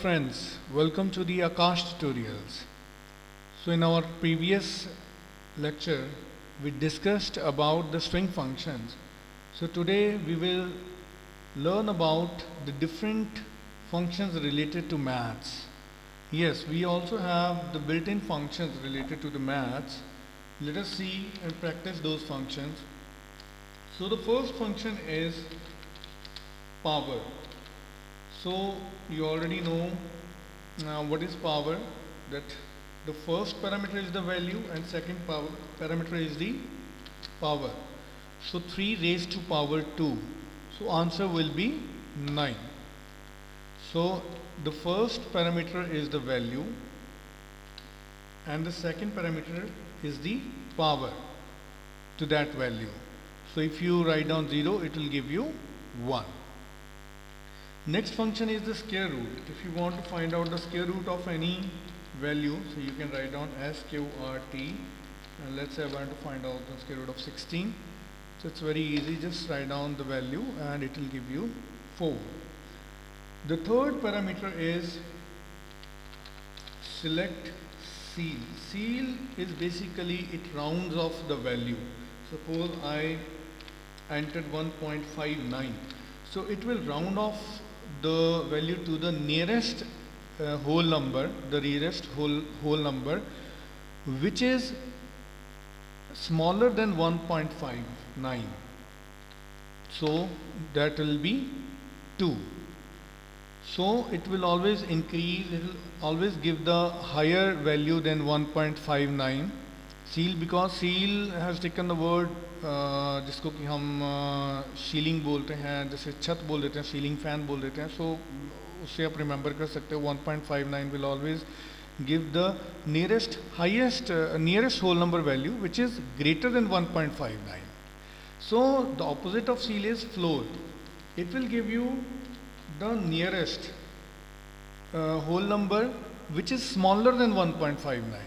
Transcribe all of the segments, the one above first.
Friends, welcome to the Akash tutorials. So in our previous lecture we discussed about the string functions. So today we will learn about the different functions related to maths. Yes, we also have the built-in functions related to the maths. Let us see and practice those functions. So the first function is power. So you already know what is power, that the first parameter is the value and second parameter is the power. So 3 raised to power 2. So answer will be 9. So the first parameter is the value and the second parameter is the power to that value. So if you write down 0, it will give you 1. Next function is the square root. If you want to find out the square root of any value, so you can write down sqrt, and let's say I want to find out the square root of 16. So it's very easy, just write down the value and it will give you 4. The third parameter is select ceil. Ceil is basically it rounds off the value. Suppose I entered 1.59. So it will round off the value to the nearest whole number, the nearest whole number, which is smaller than 1.59. So that will be 2. So it will always increase, it will always give the higher value than 1.59. Ceil, because ceil has taken the word जिसको कि हम ceiling बोलते हैं, जैसे छत बोल देते हैं, सीलिंग फैन बोल देते हैं. सो उससे आप रिमेंबर कर सकते हो 1.59 will always give the nearest whole number value which is greater than 1.59. So the opposite of ceil is floor. It will give you the nearest whole number which is smaller than 1.59.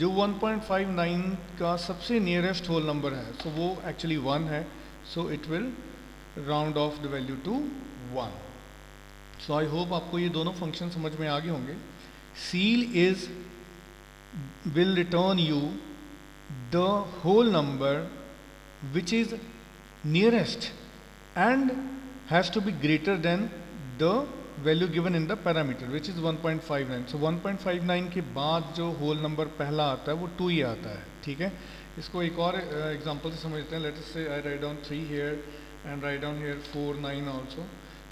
जो 1.59 का सबसे nearest whole number है, सो वो actually 1 है. So it will round off the value to 1. So I hope आपको ये दोनों function समझ में आ गए होंगे. Ceil is will return you the whole number which is nearest and has to be greater than the value given in the parameter which is 1.59. So 1.59 के बाद जो होल नंबर पहला आता है वो 2 ही आता है. ठीक है, इसको एक और एग्जांपल से समझते हैं. लेट अस से I write down 3 here and write down here 4 9 also.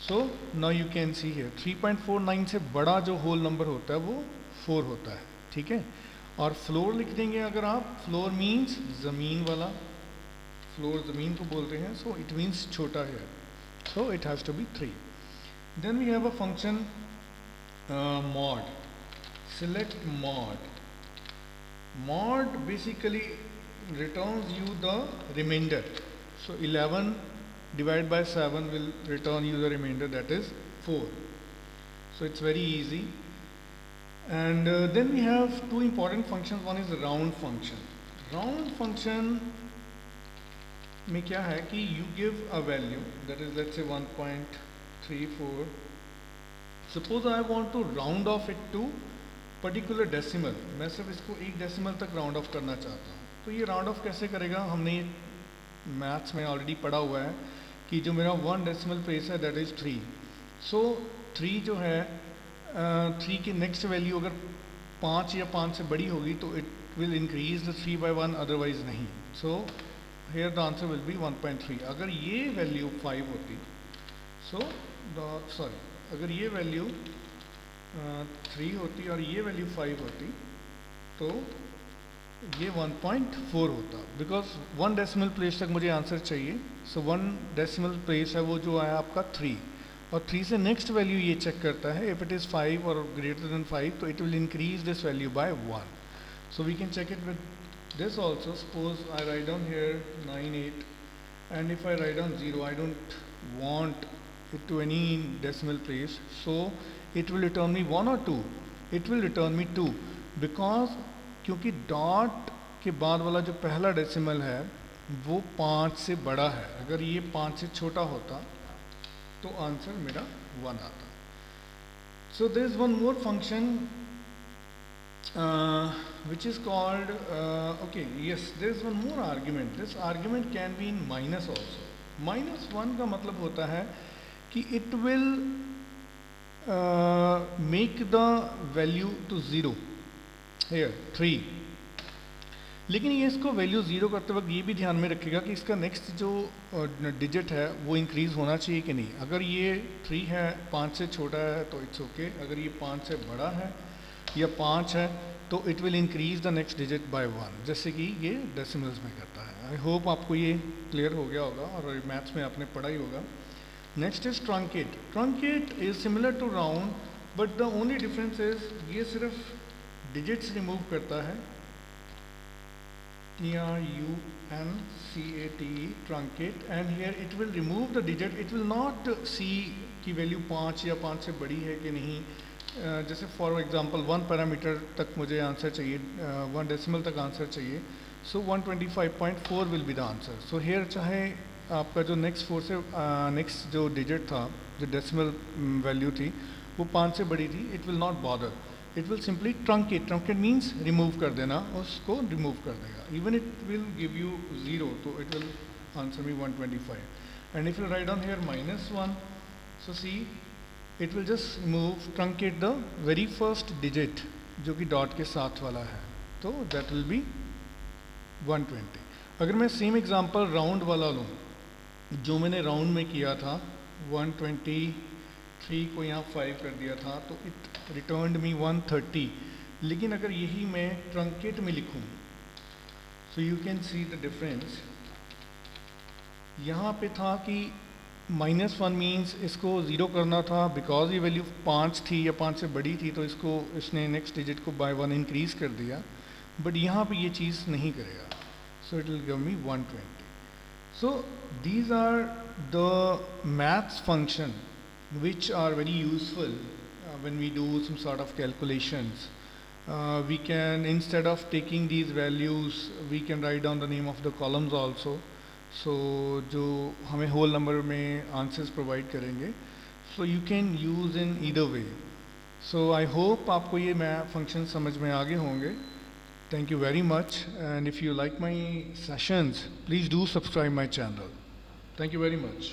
So now you can see here 3.49 से बड़ा जो होल नंबर होता है वो 4 होता है. ठीक है, और फ्लोर लिख देंगे अगर आप. फ्लोर मीन्स ज़मीन वाला, फ्लोर ज़मीन को बोलते हैं. सो इट मीन्स छोटा है, so it has to be 3. Then we have a function mod. Select mod. Mod basically returns you the remainder. So 11 divided by 7 will return you the remainder, that is 4. So it's very easy. And then we have two important functions. One is the round function. Round function में क्या है कि you give a value, that is let's say 1.34. Suppose I want to round off it to particular decimal. मैं सिर्फ इसको एक decimal तक round of करना चाहता हूँ. तो ये राउंड ऑफ कैसे करेगा, हमने मैथ्स में ऑलरेडी पढ़ा हुआ है कि जो मेरा 1 डेसिमल प्लेस है दैट इज़ 3. सो 3 जो है 3 की नेक्स्ट वैल्यू अगर 5 या 5 से बड़ी होगी तो it will increase the 3 by 1, otherwise नहीं. So here the answer will be 1.3. अगर ये वैल्यू 5 होती, अगर ये वैल्यू 3 होती और ये वैल्यू 5 होती तो ये 1.4 होता, बिकॉज 1 डेसिमल प्लेस तक मुझे आंसर चाहिए. सो 1 डेसिमल प्लेस है वो जो है आपका 3, और 3 से नेक्स्ट वैल्यू ये चेक करता है. इफ़ इट इज़ 5 और ग्रेटर देन 5 तो it will increase this value by 1. So we can check it with this also. Suppose I write down here 9 8 and if I write down 0, I don't want it to any decimal place, so it will return me 1 or 2. It will return me 2 because क्योंकि dot के बाद वाला जो पहला decimal है वो 5 से बड़ा है. अगर ये 5 से छोटा होता तो आंसर मेरा 1 आता. So there is one more function which is called okay, yes, there is one more argument. This argument can be in minus also. -1 का मतलब होता है कि it will make the value to 0 here 3, लेकिन ये इसको वैल्यू ज़ीरो करते वक्त ये भी ध्यान में रखेगा कि इसका नेक्स्ट जो डिजिट है वो इंक्रीज़ होना चाहिए कि नहीं। अगर ये 3 है, 5 से छोटा है तो इट्स ओके, अगर ये 5 से बड़ा है या 5 है तो it will increase the next digit bye 1, जैसे कि ये डेसिमल्स में करता है। आई होप आपको ये क्लियर हो गया होगा और मैथ्स में आपने पढ़ा ही होगा। Next is truncate. Truncate is similar to round, but the only difference is ये सिर्फ डिजिट्स रिमूव करता है। TRUNCATE, truncate, and here it will remove the digit. It will not see कि वैल्यू 5 या 5 से बड़ी है कि नहीं। जैसे फॉर एग्जांपल 1 पैरामीटर तक मुझे आंसर चाहिए, 1 डेसिमल तक आंसर चाहिए, सो 125.4 will be the answer. So here चाहे आपका जो नेक्स्ट 4 से नेक्स्ट जो डिजिट था, जो डेसिमल वैल्यू थी वो 5 से बड़ी थी, it will not bother, it will simply truncate. Truncate means remove कर देना, उसको रिमूव कर देगा। Even it will give you 0, तो it will answer me 125। And if you right down here -1, so see it will just remove truncate the very first digit जो कि dot के साथ वाला है, तो दैट विल बी 120। अगर मैं सेम एग्जांपल राउंड वाला लूँ जो मैंने राउंड में किया था, 123 को यहाँ 5 कर दिया था तो इट रिटर्न्ड मी 130, लेकिन अगर यही मैं ट्रंकेट में लिखूं, so you can see the difference. यहाँ पे था कि -1 मीन्स इसको 0 करना था बिकॉज ये वैल्यू 5 थी या 5 से बड़ी थी, तो इसको इसने नेक्स्ट डिजिट को बाय 1 इंक्रीज कर दिया, बट यहाँ पे ये चीज़ नहीं करेगा, so it will give me 120। So these are the maths function which are very useful when we do some sort of calculations. We can, instead of taking these values, we can write down the name of the columns also. So जो हमें whole number में answers provide करेंगे, so you can use in either way. So I hope आपको ये function समझ में आगे होंगे। Thank you very much, and if you like my sessions, please do subscribe my channel. Thank you very much.